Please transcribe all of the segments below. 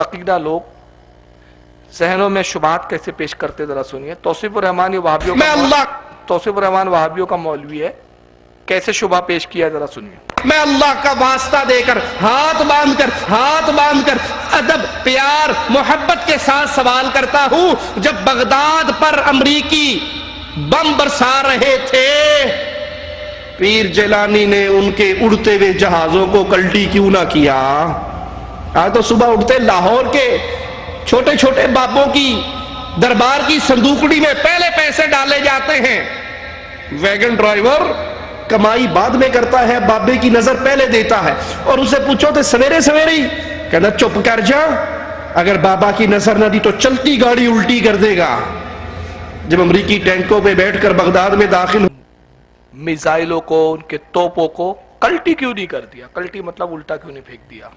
عقیدہ لوگ ذہنوں میں شبہات کیسے پیش کرتے ذرا سنیے. توصیف الرحمان وہابیوں کا مولوی ہے, کیسے شبہ پیش کیا ذرا سنیے. میں اللہ کا واسطہ دے کر ہاتھ باندھ کر ادب پیار محبت کے ساتھ سوال کرتا ہوں, جب بغداد پر امریکی بم برسا رہے تھے پیر جیلانی نے ان کے اڑتے ہوئے جہازوں کو کلٹی کیوں نہ کیا؟ آج تو صبح اٹھتے لاہور کے چھوٹے چھوٹے بابوں کی دربار کی صندوقڑی میں پہلے پیسے ڈالے جاتے ہیں. ویگن ڈرائیور کمائی بعد میں کرتا ہے, بابے کی نظر پہلے دیتا ہے. اور اسے پوچھو تو سویرے ہی کہنا چپ کر جا, اگر بابا کی نظر نہ دی تو چلتی گاڑی الٹی کر دے گا. جب امریکی ٹینکوں پہ بیٹھ کر بغداد میں داخل میزائلوں کو, ان کے توپوں کو کلٹی کیوں نہیں کر دیا؟ کلٹی مطلب الٹا کیوں نہیں پھینک دیا؟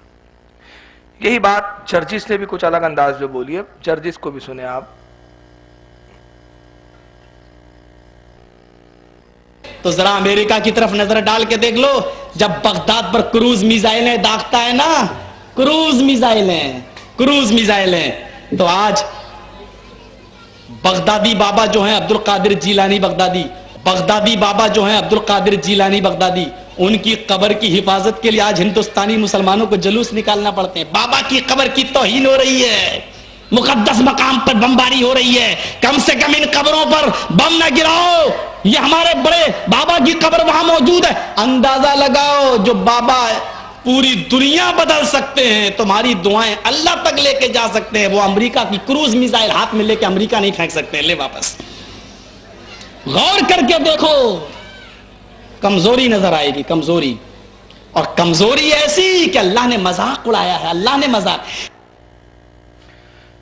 یہی بات جرجس نے بھی کچھ الگ انداز میں بولی ہے. جرجس کو بھی سنیں آپ. تو ذرا امریکہ کی طرف نظر ڈال کے دیکھ لو, جب بغداد پر کروز میزائلیں داغتا ہے نا, کروز میزائلیں, تو آج بغدادی بابا جو ہیں عبد القادر جیلانی بغدادی, ان کی قبر کی حفاظت کے لیے آج ہندوستانی مسلمانوں کو جلوس نکالنا پڑتے ہیں. بابا کی قبر کی توہین ہو رہی ہے, مقدس مقام پر بمباری ہو رہی ہے. کم سے کم ان قبروں پر بم نہ گراؤ. یہ ہمارے بڑے بابا کی قبر وہاں موجود ہے. اندازہ لگاؤ, جو بابا پوری دنیا بدل سکتے ہیں, تمہاری دعائیں اللہ تک لے کے جا سکتے ہیں, وہ امریکہ کی کروز میزائل ہاتھ میں لے کے امریکہ نہیں پھینک سکتے. لے واپس. غور کر کے دیکھو, کمزوری نظر آئے گی, کمزوری, اور کمزوری ایسی کہ اللہ نے مذاق اڑایا ہے. اللہ نے مذاق.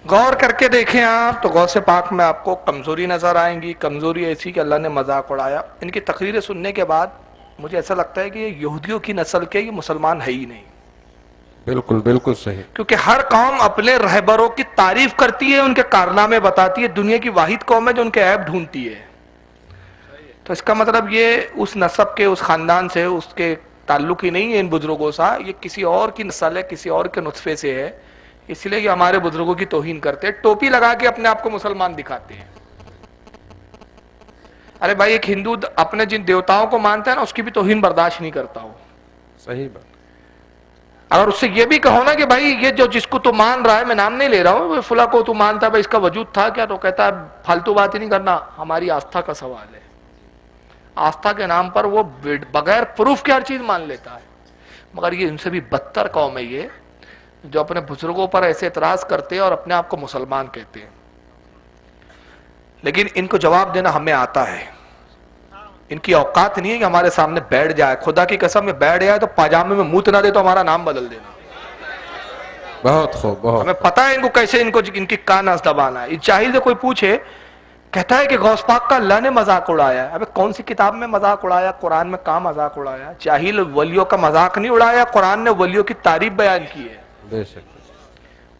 غور کر کے دیکھیں آپ تو غوث پاک میں آپ کو کمزوری نظر آئیں گی. کمزوری ایسی کہ اللہ نے مذاق اڑایا. ان کی تقریریں سننے کے بعد مجھے ایسا لگتا ہے کہ یہ یہودیوں کی نسل کے, یہ مسلمان ہے ہی نہیں. بالکل صحیح. کیونکہ ہر قوم اپنے رہبروں کی تعریف کرتی ہے, ان کے کارنامے بتاتی ہے. دنیا کی واحد قوم ہے جو ان کے عیب ڈھونڈتی ہے. تو اس کا مطلب یہ اس نسب کے, اس خاندان سے اس کے تعلق ہی نہیں ہے ان بزرگوں سے. یہ کسی اور کی نسل ہے, کسی اور کے نطفے سے ہے. اس لیے یہ ہمارے بزرگوں کی توہین کرتے ہیں, ٹوپی لگا کے اپنے آپ کو مسلمان دکھاتے ہیں. ارے بھائی, ایک ہندو اپنے جن دیوتاؤں کو مانتا ہے نا, اس کی بھی توہین برداشت نہیں کرتا ہو. صحیح بات. اگر اس سے یہ بھی کہو نا کہ بھائی یہ جو جس کو تو مان رہا ہے, میں نام نہیں لے رہا ہوں, فلاں کو تو مانتا ہے, بھائی اس کا وجود تھا کیا؟ تو کہتا ہے فالتو بات ہی نہیں کرنا, ہماری آستھا کا سوال ہے. آستھا کے نام پر وہ بغیر پروف کے ہر چیز مان لیتا ہے. مگر یہ ان سے بھی بدتر قوم ہے یہ, جو اپنے بزرگوں پر ایسے اعتراض کرتے ہیں اور اپنے آپ کو مسلمان کہتے ہیں. لیکن ان کو جواب دینا ہمیں آتا ہے. ان کی اوقات نہیں ہے کہ ہمارے سامنے بیٹھ جائے. خدا کی قسم میں بیٹھ جائے تو پاجامے میں موت نہ دے تو ہمارا نام بدل دینا. بہت خوب. ہمیں پتا ہے ان کو کیسے ان کی کان نس دبانا ہے. اس جاہل سے کوئی پوچھے, کہتا ہے کہ غوث پاک کا اللہ نے مذاق اڑایا. ابے کون سی کتاب میں مذاق اڑایا؟ قرآن میں کہاں مذاق اڑایا؟ جاہل ولیوں کا مذاق نہیں اڑایا, قرآن نے ولیوں کی تعریف بیان کی ہے,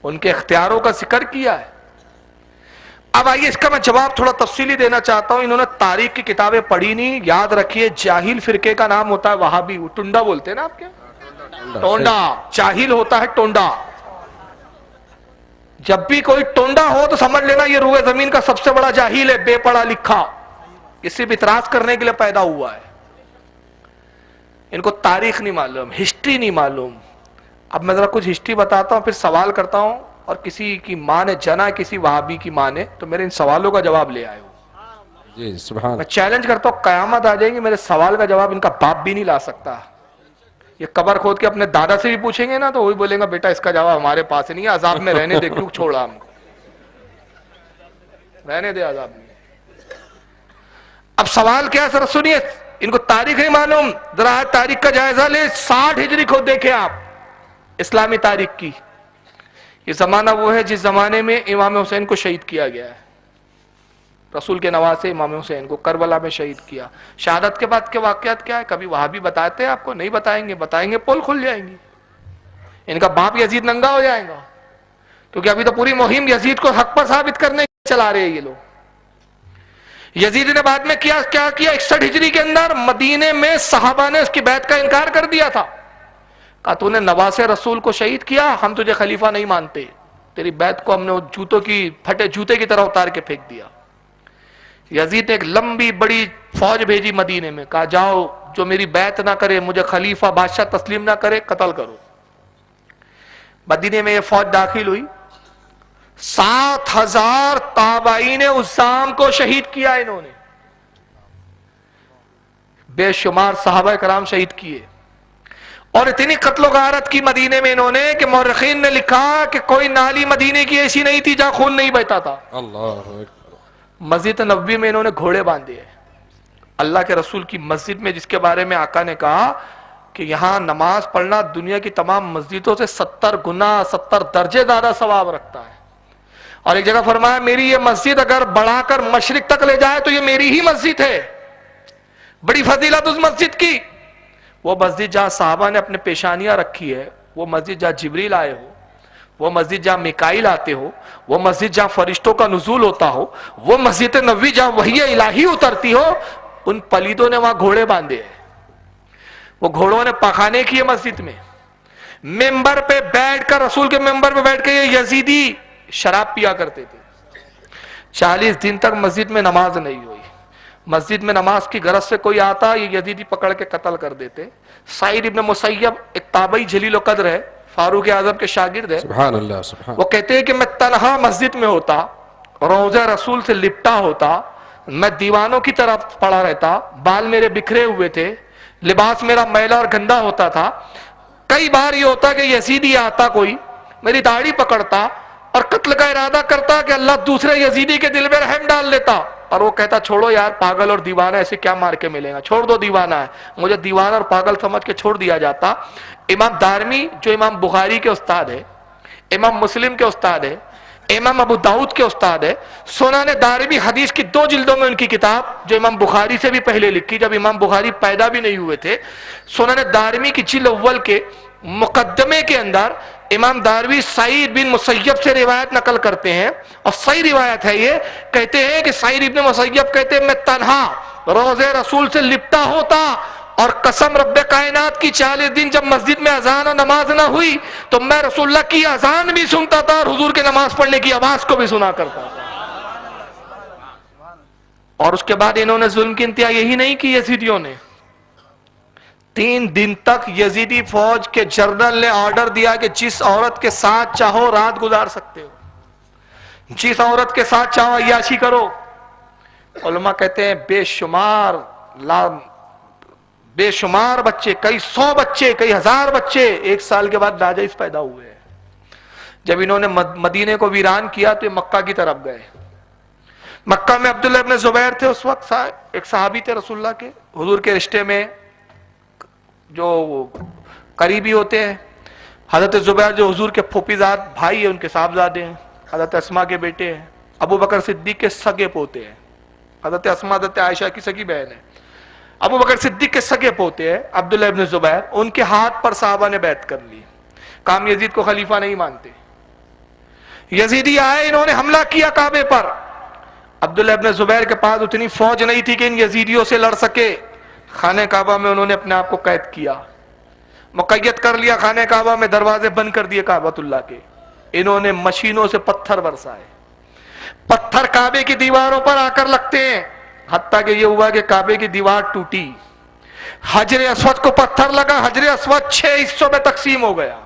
ان کے اختیاروں کا ذکر کیا ہے. اب آئیے اس کا میں جواب تھوڑا تفصیلی دینا چاہتا ہوں. انہوں نے تاریخ کی کتابیں پڑھی نہیں. یاد رکھیے, جاہل فرقے کا نام ہوتا ہے وہابی. ٹنڈا بولتے ہیں نا آپ کے, ٹونڈا. جاہل ہوتا ہے ٹونڈا. جب بھی کوئی ٹونڈا ہو تو سمجھ لینا یہ روئے زمین کا سب سے بڑا جاہل ہے, بے پڑھا لکھا. یہ صرف اعتراض کرنے کے لیے پیدا ہوا ہے. ان کو تاریخ نہیں معلوم, ہسٹری نہیں معلوم. اب میں ذرا کچھ ہسٹری بتاتا ہوں, پھر سوال کرتا ہوں, اور کسی کی ماں نے جنا, کسی وہابی کی ماں نے, تو میرے ان سوالوں کا جواب لے آئے ہو. جی سبحان. میں چیلنج کرتا ہوں, قیامت آ جائے گی, میرے سوال کا جواب ان کا باپ بھی نہیں لا سکتا. یہ قبر کھود کے اپنے دادا سے بھی پوچھیں گے نا, تو وہی بولیں گا بیٹا اس کا جواب ہمارے پاس نہیں ہے, عذاب میں رہنے دے, کیوں چھوڑا ہم کو, رہنے دے عذاب میں. اب سوال کیا ہے ذرا سنیے. ان کو تاریخ نہیں معلوم. ذرا تاریخ کا جائزہ لے. 60 ہجری کو دیکھیں آپ, اسلامی تاریخ کی. یہ زمانہ وہ ہے جس زمانے میں امام حسین کو شہید کیا گیا ہے. رسول کے نواسے امام حسین کو کربلا میں شہید کیا. شہادت کے بعد کے واقعات کیا ہے؟ کبھی وہابی بتاتے ہیں آپ کو؟ نہیں بتائیں گے. بتائیں گے پول کھل جائیں گی. ان کا باپ یزید ننگا ہو جائے گا, کیونکہ ابھی تو پوری مہم یزید کو حق پر ثابت کرنے چلا رہے ہیں یہ لوگ. یزید نے بعد میں کیا 61 ہجری کے اندر مدینے میں صحابہ نے اس کی بیعت کا انکار کر دیا تھا. کہا تو نے نواسے رسول کو شہید کیا, ہم تجھے خلیفہ نہیں مانتے. تیری بیعت کو ہم نے جوتوں کی پھٹے جوتے کی طرح اتار کے پھینک دیا. یزید نے ایک لمبی بڑی فوج بھیجی مدینے میں, کہا جاؤ جو میری بیعت نہ کرے, مجھے خلیفہ بادشاہ تسلیم نہ کرے, قتل کرو. مدینے میں یہ فوج داخل ہوئی, 7,000 تابعین عزام کو شہید کیا انہوں نے, بے شمار صحابہ کرام شہید کیے. اور اتنی قتل و غارت کی مدینے میں انہوں نے کہ مورخین نے لکھا کہ کوئی نالی مدینے کی ایسی نہیں تھی جہاں خون نہیں بہتا تھا. اللہ. مسجد نبوی میں انہوں نے گھوڑے باندھے ہیں. اللہ کے رسول کی مسجد میں, جس کے بارے میں آقا نے کہا کہ یہاں نماز پڑھنا دنیا کی تمام مسجدوں سے 70 گنا 70 درجے زیادہ ثواب رکھتا ہے. اور ایک جگہ فرمایا میری یہ مسجد اگر بڑھا کر مشرق تک لے جائے تو یہ میری ہی مسجد ہے. بڑی فضیلت اس مسجد کی. وہ مسجد جہاں صحابہ نے اپنے پیشانیاں رکھی ہے, وہ مسجد جہاں جبریل آئے ہو, وہ مسجد جہاں میکائیل آتے ہو, وہ مسجد جہاں فرشتوں کا نزول ہوتا ہو, وہ مسجد نبوی جہاں وحی الہی اترتی ہو, ان پلیدوں نے وہاں گھوڑے باندھے ہیں. وہ گھوڑوں نے پخانے کیے مسجد میں. ممبر پہ بیٹھ کر, رسول کے ممبر پہ بیٹھ کے یہ یزیدی شراب پیا کرتے تھے. 40 دن تک مسجد میں نماز نہیں ہوئی. مسجد میں نماز کی غرض سے کوئی آتا, یہ یزیدی پکڑ کے قتل کر دیتے. سعید ابن مسیب ایک تابعی جلیل القدر ہے, فاروق اعظم کے شاگرد ہے. سبحان اللہ سبحان. وہ کہتے ہیں کہ میں تنہا مسجد میں ہوتا, روضہ رسول سے لپٹا ہوتا, میں دیوانوں کی طرف پڑا رہتا, بال میرے بکھرے ہوئے تھے, لباس میرا میلا اور گندا ہوتا تھا. کئی بار یہ ہوتا کہ یزیدی آتا کوئی, میری داڑھی پکڑتا اور قتل کا ارادہ کرتا کہ اللہ دوسرے یزیدی کے دل میں رحم ڈال دیتا. اور وہ کہتا چھوڑو یار, پاگل اور دیوانہ ایسے کیا مار کے ملے گا, چھوڑ دو دیوانہ ہے. مجھے دیوانہ اور پاگل سمجھ کے چھوڑ دیا جاتا. امام دارمی جو امام بخاری کے استاد ہے, امام مسلم کے استاد ہے, امام ابو داؤد کے استاد ہے, سنن دارمی حدیث کی 2 جلدوں میں ان کی کتاب, جو امام بخاری سے بھی پہلے لکھی جب امام بخاری پیدا بھی نہیں ہوئے تھے, سنن دارمی کی جلد اول کے مقدمے کے اندر امام داروی سعید بن مسیب سے روایت نقل کرتے ہیں, اور صحیح روایت ہے یہ. کہتے ہیں کہ سعید بن مسیب کہتے ہیں میں تنہا روضے رسول سے لپٹا ہوتا, اور قسم رب کائنات کی 40 دن جب مسجد میں اذان اور نماز نہ ہوئی تو میں رسول اللہ کی اذان بھی سنتا تھا اور حضور کے نماز پڑھنے کی آواز کو بھی سنا کرتا تھا. اور اس کے بعد انہوں نے ظلم کی انتہا یہی نہیں کی یزیدیوں نے. 3 دن تک یزیدی فوج کے جنرل نے آرڈر دیا کہ جس عورت کے ساتھ چاہو رات گزار سکتے ہو, جس عورت کے ساتھ چاہو عیاشی کرو. علماء کہتے ہیں بے شمار بچے, کئی 100 بچے, کئی 1000 بچے 1 سال کے بعد ناجائز پیدا ہوئے ہیں. جب انہوں نے مدینے کو ویران کیا تو یہ مکہ کی طرف گئے. مکہ میں عبداللہ ابن زبیر تھے اس وقت, ایک صحابی تھے رسول اللہ کے, حضور کے رشتے میں جو قریبی ہوتے ہیں. حضرت زبیر جو حضور کے پھوپھیزاد بھائی ہیں, ان کے صاحبزادے ہیں, حضرت اسما کے بیٹے ہیں, ابو بکر صدیق کے سگے پوتے ہیں. حضرت اسما حضرت عائشہ کی سگی بہن ہے. ابو بکر صدیق کے سگے پوتے ہیں عبداللہ ابن زبیر. ان کے ہاتھ پر صحابہ نے بیعت کر لی. کام یزید کو خلیفہ نہیں مانتے. یزیدی آئے, انہوں نے حملہ کیا کعبے پر. عبداللہ ابن زبیر کے پاس اتنی فوج نہیں تھی کہ ان یزیدیوں سے لڑ سکے. خانہ کعبہ میں انہوں نے اپنے آپ کو قید کیا, مقید کر لیا خانہ کعبہ میں, دروازے بند کر دیے کعبۃ اللہ کے. انہوں نے مشینوں سے پتھر برسائے, پتھر کعبے کی دیواروں پر آ کر لگتے ہیں, حتیٰ کہ یہ ہوا کہ کعبے کی دیوار ٹوٹی. حجر اسود کو پتھر لگا, حجر اسود 6 حصوں میں تقسیم ہو گیا.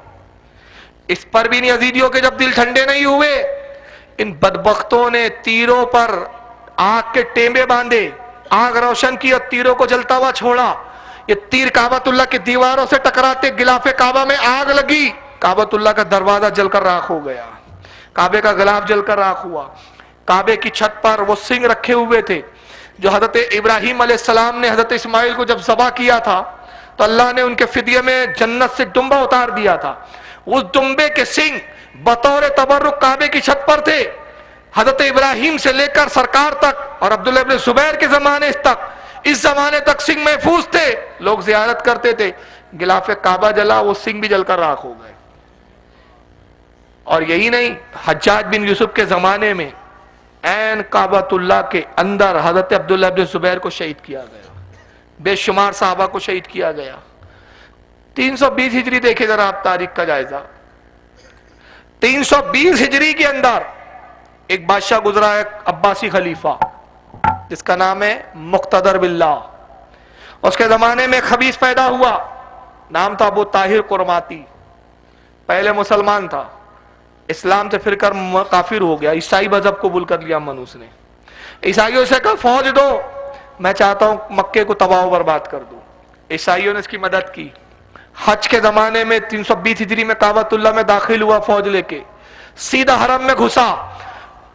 اس پر بھی یزیدیوں کے جب دل ٹھنڈے نہیں ہوئے, ان بدبختوں نے تیروں پر آگ کے ٹیمبے باندھے, آگ روشن کی اور تیروں کو جلتا ہوا چھوڑا. یہ تیر کعبۃ اللہ کی دیواروں سے ٹکراتے غلاف کعبہ میں آگ لگی, کعبۃ اللہ کا دروازہ جل کر راکھ ہو گیا, کعبے کا غلاف جل کر راکھ ہوا. کعبے کی چھت پر وہ سنگ رکھے ہوئے تھے جو حضرت ابراہیم علیہ السلام نے حضرت اسماعیل کو جب ذبح کیا تھا تو اللہ نے ان کے فدیے میں جنت سے ڈمبا اتار دیا تھا. اس ڈمبے کے سنگ بطور تبرک کعبے کی چھت پر تھے. حضرت ابراہیم سے لے کر سرکار تک اور عبداللہ ابن زبیر کے زمانے تک, اس زمانے تک سنگ محفوظ تھے. لوگ زیارت کرتے تھے, غلاف کعبہ جلا, وہ سنگ بھی جل کر راکھ ہو گئے. اور یہی نہیں, حجاج بن یوسف کے زمانے میں عین کعبۃ اللہ کے اندر حضرت عبداللہ ابن زبیر کو شہید کیا گیا, بے شمار صحابہ کو شہید کیا گیا. 320 ہجری دیکھے ذرا آپ تاریخ کا جائزہ. 320 ہجری کے اندر ایک بادشاہ گزرا ہے عباسی خلیفہ جس کا نام ہے مقتدر باللہ. اس کے زمانے میں خبیث پیدا ہوا, نام تھا ابو طاہر قرماتی. پہلے مسلمان تھا, اسلام سے پھر کر کافر ہو گیا, عیسائی مذہب قبول کر لیا منوس نے. عیسائیوں سے کہا فوج دو, میں چاہتا ہوں مکے کو تباہ و برباد کر دوں. عیسائیوں نے اس کی مدد کی. حج کے زمانے میں 320 ہجری میں کعبۃ اللہ میں داخل ہوا فوج لے کے, سیدھا حرم میں گھسا.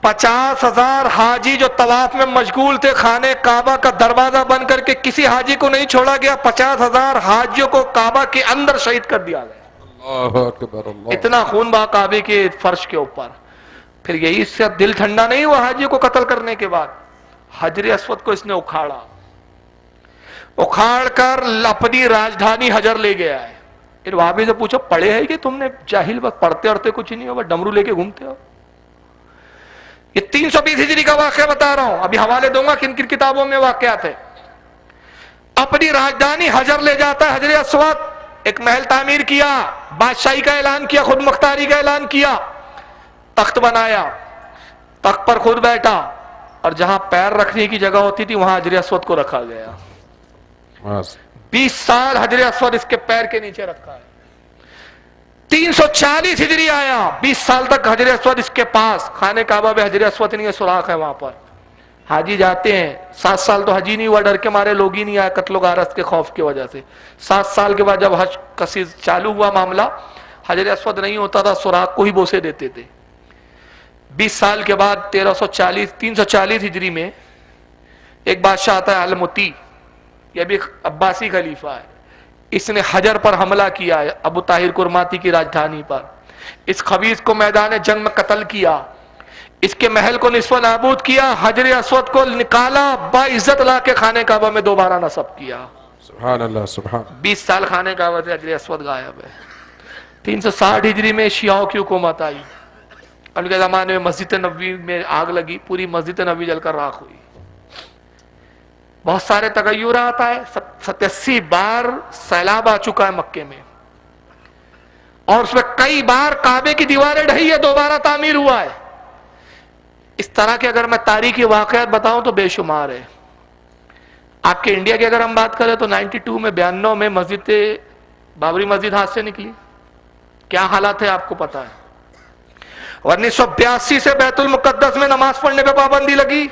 50,000 حاجی جو طواف میں مشغول تھے, خانہ کعبہ کا دروازہ بند کر کے کسی حاجی کو نہیں چھوڑا گیا. 50,000 حاجیوں کو کعبہ کے اندر شہید کر دیا گیا. اللہ اکبر اللہ. اتنا خون بہا کعبے کے فرش کے اوپر. پھر یہی سے دل ٹھنڈا نہیں ہوا حاجیوں کو قتل کرنے کے بعد, حجر اسود کو اس نے اکھاڑا, اکھاڑ کر اپنی راجدھانی حجر لے گیا ہے. پھر وہابی سے پوچھو پڑھے ہے کہ تم نے جاہل وقت پڑھتے اڑتے کچھ نہیں ہو, بس ڈمرو لے کے گھومتے ہو. یہ 320 ہجری کا واقعہ بتا رہا ہوں, ابھی حوالے دوں گا کن کن کتابوں میں واقعات ہے. اپنی راجدھانی حجر لے جاتا ہے, حجر اسود. ایک محل تعمیر کیا, بادشاہی کا اعلان کیا, خود مختاری کا اعلان کیا, تخت بنایا, تخت پر خود بیٹھا, اور جہاں پیر رکھنے کی جگہ ہوتی تھی وہاں حجر اسود کو رکھا گیا. 20 سال حجر اسود اس کے پیر کے نیچے رکھا ہے. 340 ہجری آیا, 20 سال تک حجر اسود اس کے پاس. خانہ کعبہ میں حجر اسود نہیں ہے, سوراخ ہے وہاں پر. حاجی جاتے ہیں, 7 سال تو حجی نہیں ہوا, ڈر کے مارے لوگ ہی نہیں آئے قتل و غارت کے خوف کی وجہ سے. 7 سال کے بعد جب حج کا چالو ہوا معاملہ, حجر اسود نہیں ہوتا تھا, سوراخ کو ہی بوسے دیتے تھے. 20 سال کے بعد 340 ہجری میں ایک بادشاہ آتا ہے المتی, یہ بھی عباسی خلیفہ ہے. اس نے حجر پر حملہ کیا ہے, ابو طاہر قرماتی کی راجدھانی پر. اس خبیث کو میدان جنگ میں قتل کیا, اس کے محل کو نصف نابود کیا, حجر اسود کو نکالا, باعزت لا کے خانہ کعبہ میں دوبارہ نصب کیا. سبحان اللہ سبحان. 20 سال خانہ کعبہ سے حجر اسود غائب ہے. 360 ہجری میں شیعوں کی حکومت آئی. ان کے زمانے میں مسجد نبوی میں آگ لگی, پوری مسجد نبوی جل کر راکھ ہوئی. بہت سارے تغیرات آئے. 87 بار سیلاب آ چکا ہے مکے میں, اور اس میں کئی بار کعبے کی دیواریں ڈھی ہے, دوبارہ تعمیر ہوا ہے. اس طرح کے اگر میں تاریخی واقعات بتاؤں تو بے شمار ہے. آپ کے انڈیا کی اگر ہم بات کریں تو 92 میں 92 میں مسجد بابری مسجد ہاتھ سے نکلی. کیا حالات ہے آپ کو پتا ہے. 1982 سے بیت المقدس میں نماز پڑھنے پہ پابندی لگی.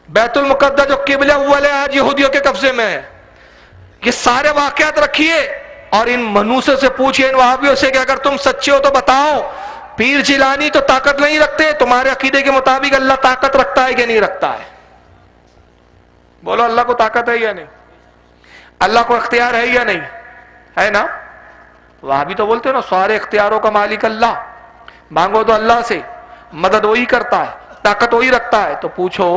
بیت المقدس جو قبلہ اول ہے آج یہودیوں کے قبضے میں ہے. یہ سارے واقعات رکھیے اور ان منوسے سے پوچھئے, ان وہابیوں سے کہ اگر تم سچے ہو تو بتاؤ, پیر جیلانی تو طاقت نہیں رکھتے, تمہارے عقیدے کے مطابق اللہ طاقت رکھتا ہے کہ نہیں رکھتا ہے؟ بولو اللہ کو طاقت ہے یا نہیں؟ اللہ کو اختیار ہے یا نہیں ہے؟ نا وہابی تو بولتے نا سارے اختیاروں کا مالک اللہ, مانگو تو اللہ سے, مدد وہی کرتا ہے, طاقت وہی رکھتا ہے. تو پوچھو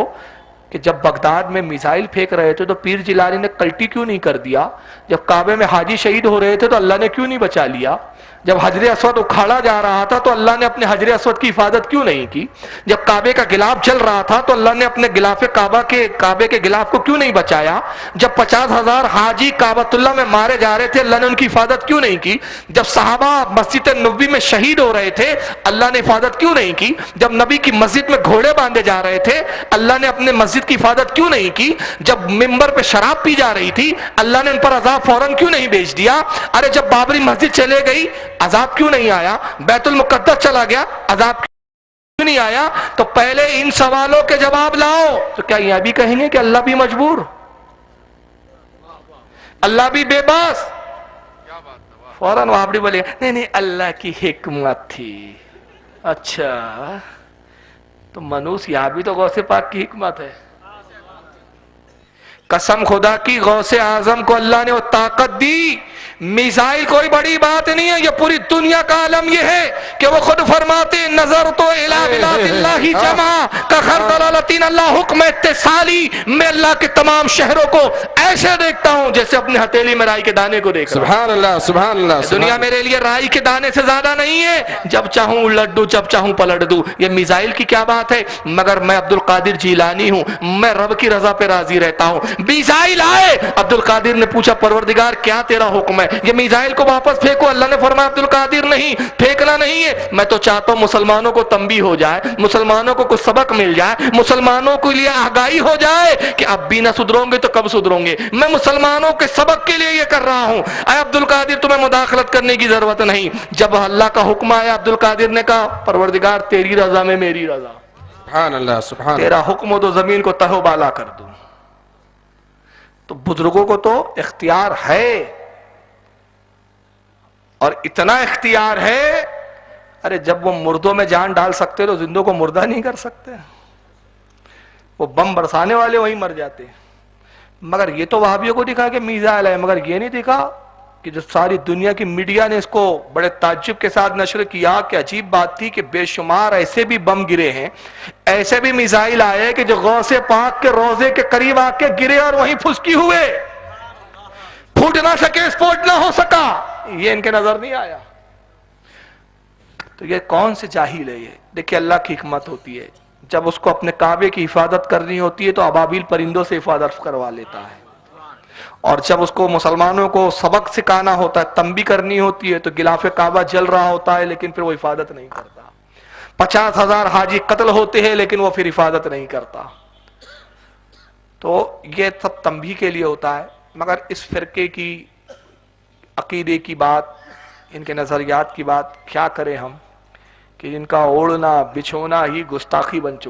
کہ جب بغداد میں میزائل پھینک رہے تھے تو پیر جیلانی نے کلٹی کیوں نہیں کر دیا؟ جب کعبے میں حاجی شہید ہو رہے تھے تو اللہ نے کیوں نہیں بچا لیا؟ جب حجر اسود اکھاڑا جا رہا تھا تو اللہ نے اپنے حجر اسود کی حفاظت کیوں نہیں کی؟ جب کعبے کا غلاف جل رہا تھا تو اللہ نے اپنے غلاف کعبے کے غلاف کو کیوں نہیں بچایا؟ جب 50,000 حاجی کعبۃ اللہ میں مارے جا رہے تھے اللہ نے ان کی حفاظت کیوں نہیں کی؟ جب صحابہ مسجد نبوی میں شہید ہو رہے تھے اللہ نے حفاظت کیوں نہیں کی؟ جب نبی کی مسجد میں گھوڑے باندھے جا رہے تھے اللہ نے اپنے مسجد کی حفاظت کیوں نہیں کی؟ جب ممبر پہ شراب پی جا رہی تھی اللہ نے ان پر عذاب فوراً کیوں نہیں بھیج دیا؟ ارے جب بابری مسجد چلے گئی عذاب کیوں نہیں آیا؟ بیت المقدس چلا گیا عذاب کیوں نہیں آیا؟ تو پہلے ان سوالوں کے جواب لاؤ. تو کیا یہ بھی کہیں گے کہ اللہ بھی مجبور, اللہ بھی بے بس؟ فوراً وابڑی بولے نہیں نہیں اللہ کی حکمت تھی. اچھا تو منوس یہاں بھی تو غوث پاک کی حکمت ہے. قسم خدا کی غوث اعظم کو اللہ نے وہ طاقت دی. میزائل کوئی بڑی بات نہیں ہے, یہ پوری دنیا کا عالم یہ ہے کہ وہ خود فرماتے ان نظر تو الی بلاد اللہ جمع کا خردلالتین اللہ حکم اتصالی، میں اللہ کے تمام شہروں کو ایسے دیکھتا ہوں جیسے اپنے ہتھیلی میں رائی کے دانے کو دیکھ رہا ہوں۔ سبحان اللہ سبحان اللہ دنیا میرے لیے رائی کے دانے سے زیادہ نہیں ہے، جب چاہوں الٹ دوں جب چاہوں پلٹ دوں۔ یہ میزائل کی کیا بات ہے، مگر میں عبد القادر جیلانی ہوں، میں رب کی رضا پہ راضی رہتا ہوں۔ میزائل آئے، عبد القادر نے پوچھا پروردگار کیا تیرا حکم ہے، یہ میزائل کو واپس پھینکو۔ اللہ نے فرمایا عبد القادر نہیں، پھینکنا نہیں ہے، میں تو چاہتا ہوں مسلمانوں کو تنبیہ ہو جائے، مسلمانوں کو کچھ سبق مل جائے، مسلمانوں کے لیے آگاہی ہو جائے کہ اب بھی نہ سدھروں گے تو کب سدھروں گے۔ میں مسلمانوں کے سبق کے لیے یہ کر رہا ہوں۔ اے عبد القادر تمہیں مداخلت کرنے کی ضرورت نہیں۔ جب اللہ کا حکم آیا عبد القادر نے کہا پروردگار تیری رضا میں میری رضا، سبحان اللہ سبحان اللہ۔ تیرا حکم ہو تو زمین کو تہو بالا کر دوں۔ تو بزرگوں کو تو اختیار ہے، اور اتنا اختیار ہے، ارے جب وہ مردوں میں جان ڈال سکتے تو زندوں کو مردہ نہیں کر سکتے؟ وہ بم برسانے والے وہیں مر جاتے۔ مگر یہ تو وہابیوں کو دکھا کہ میزائل ہے، مگر یہ نہیں دکھا کہ جو ساری دنیا کی میڈیا نے اس کو بڑے تعجب کے ساتھ نشر کیا کہ عجیب بات تھی کہ بے شمار ایسے بھی بم گرے ہیں، ایسے بھی میزائل آئے کہ جو غوث پاک کے روضے کے قریب آ کے گرے اور وہیں پھسکی ہوئے، پھوٹ نہ سکے، اسفوٹ نہ ہو سکا، یہ ان کے نظر نہیں آیا۔ تو یہ کون سے جاہل ہے؟ یہ دیکھیں اللہ کی حکمت ہوتی ہے، جب اس کو اپنے کعبے کی حفاظت کرنی ہوتی ہے تو ابابیل پرندوں سے حفاظت کروا لیتا ہے، اور جب اس کو مسلمانوں کو سبق سکھانا ہوتا ہے، تنبیہ کرنی ہوتی ہے، تو غلاف کعبہ جل رہا ہوتا ہے لیکن پھر وہ حفاظت نہیں کرتا۔ 50,000 حاجی قتل ہوتے ہیں لیکن وہ پھر حفاظت نہیں کرتا۔ تو یہ سب تنبیہ کے لیے ہوتا ہے۔ مگر اس فرقے کی عقیدے کی بات، ان کے نظریات کی بات کیا کریں ہم، کہ ان کا اوڑھنا بچھونا ہی گستاخی بن چکا۔